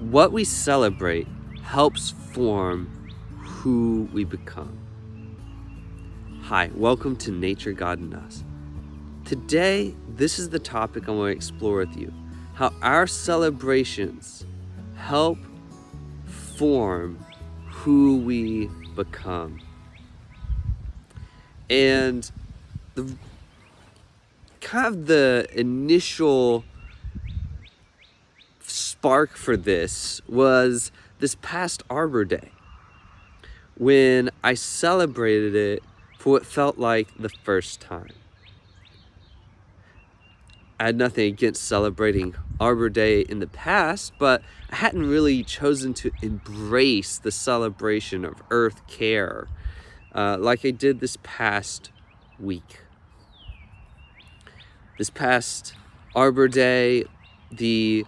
What we celebrate helps form who we become. Hi, welcome to Nature, God, and Us. Today, this is the topic I want to explore with you. How our celebrations help form who we become. And the initial spark for this was this past Arbor Day, when I celebrated it for what felt like the first time. I had nothing against celebrating Arbor Day in the past, but I hadn't really chosen to embrace the celebration of earth care like I did this past week. This past Arbor Day, the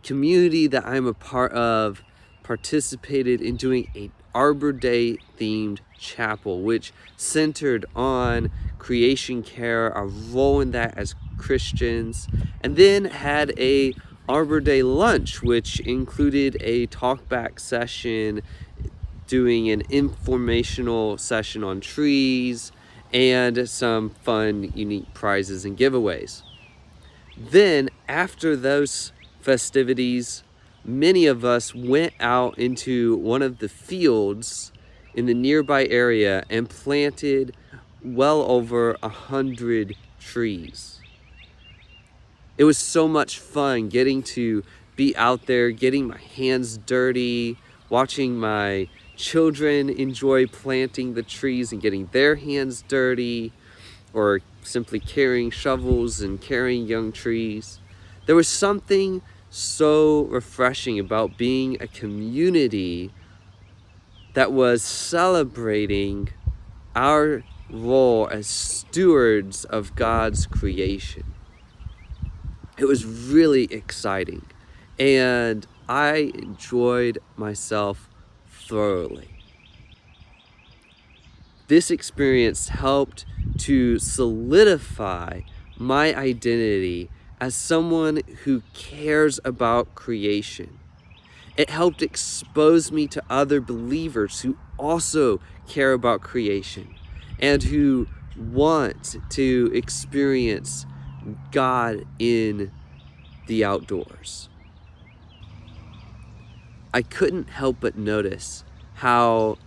community that I'm a part of participated in doing an Arbor Day themed chapel, which centered on creation care, our role in that as Christians, and then had a Arbor Day lunch, which included a talkback session, doing an informational session on trees, and some fun, unique prizes and giveaways. Then, after those festivities, many of us went out into one of the fields in the nearby area and planted well over 100 trees. It was so much fun getting to be out there, getting my hands dirty, watching my children enjoy planting the trees and getting their hands dirty, or simply carrying shovels and carrying young trees. There was something so refreshing about being a community that was celebrating our role as stewards of God's creation. It was really exciting, and I enjoyed myself thoroughly. This experience helped to solidify my identity as someone who cares about creation. It helped expose me to other believers who also care about creation and who want to experience God in the outdoors. I couldn't help but notice how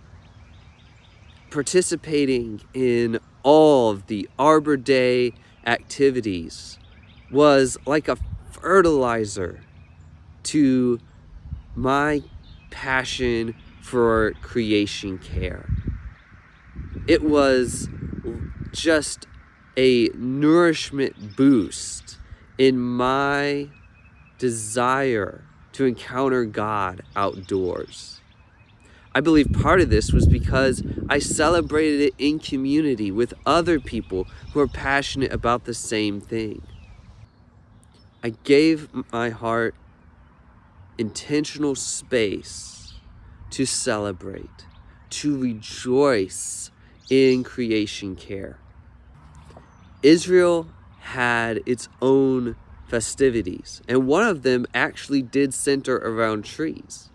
participating in all of the Arbor Day activities was like a fertilizer to my passion for creation care. It was just a nourishment boost in my desire to encounter God outdoors. I believe part of this was because I celebrated it in community with other people who are passionate about the same thing. I gave my heart intentional space to celebrate, to rejoice in creation care. Israel had its own festivities, and one of them actually did center around trees.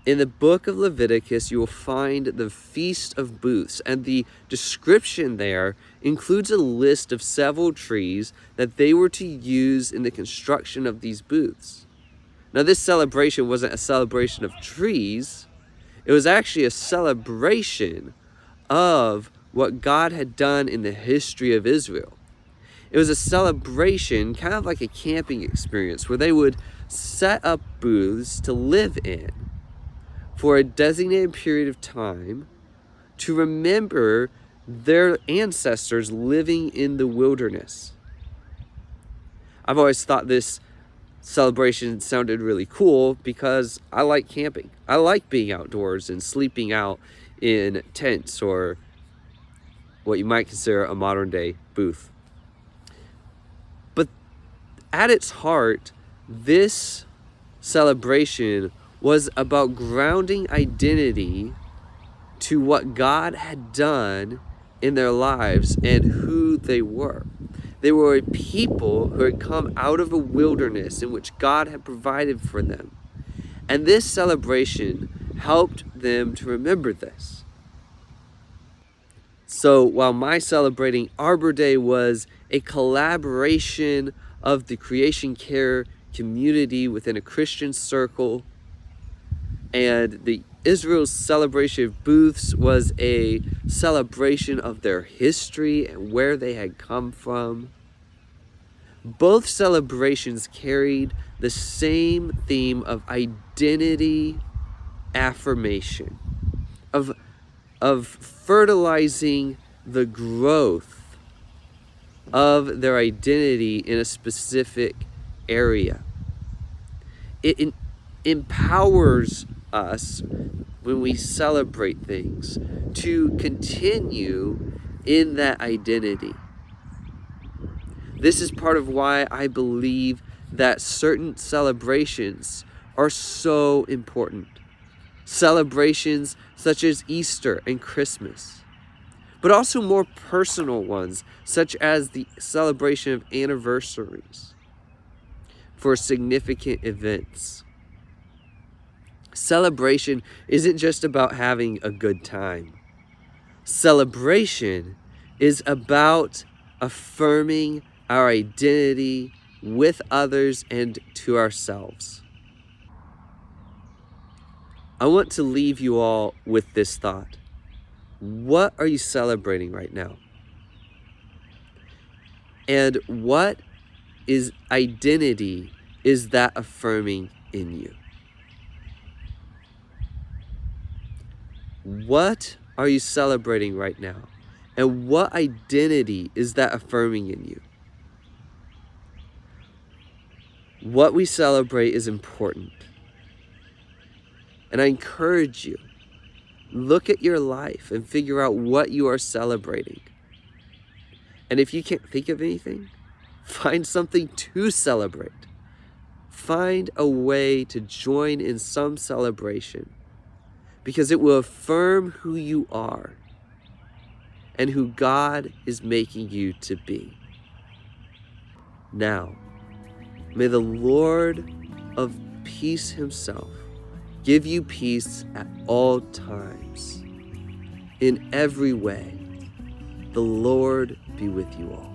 In the book of Leviticus, you will find the Feast of Booths, and the description there includes a list of several trees that they were to use in the construction of these booths. Now, this celebration wasn't a celebration of trees. It was actually a celebration of what God had done in the history of Israel. It was a celebration, kind of like a camping experience, where they would set up booths to live in for a designated period of time to remember their ancestors living in the wilderness. I've always thought this celebration sounded really cool because I like camping. I like being outdoors and sleeping out in tents, or what you might consider a modern day booth. But at its heart, this celebration was about grounding identity to what God had done in their lives and who they were. They were a people who had come out of a wilderness in which God had provided for them. And this celebration helped them to remember this. So while my celebrating Arbor Day was a collaboration of the creation care community within a Christian circle, and the Israel's celebration of booths was a celebration of their history and where they had come from, both celebrations carried the same theme of identity affirmation, of fertilizing the growth of their identity in a specific area. It empowers us when we celebrate things to continue in that identity. This is part of why I believe that certain celebrations are so important. Celebrations such as Easter and Christmas, but also more personal ones, such as the celebration of anniversaries for significant events. Celebration isn't just about having a good time. Celebration is about affirming our identity with others and to ourselves. I want to leave you all with this thought. What are you celebrating right now? And what identity is that affirming in you? What are you celebrating right now? And what identity is that affirming in you? What we celebrate is important. And I encourage you, look at your life and figure out what you are celebrating. And if you can't think of anything, find something to celebrate. Find a way to join in some celebration, because it will affirm who you are and who God is making you to be. Now, may the Lord of peace himself give you peace at all times. In every way, the Lord be with you all.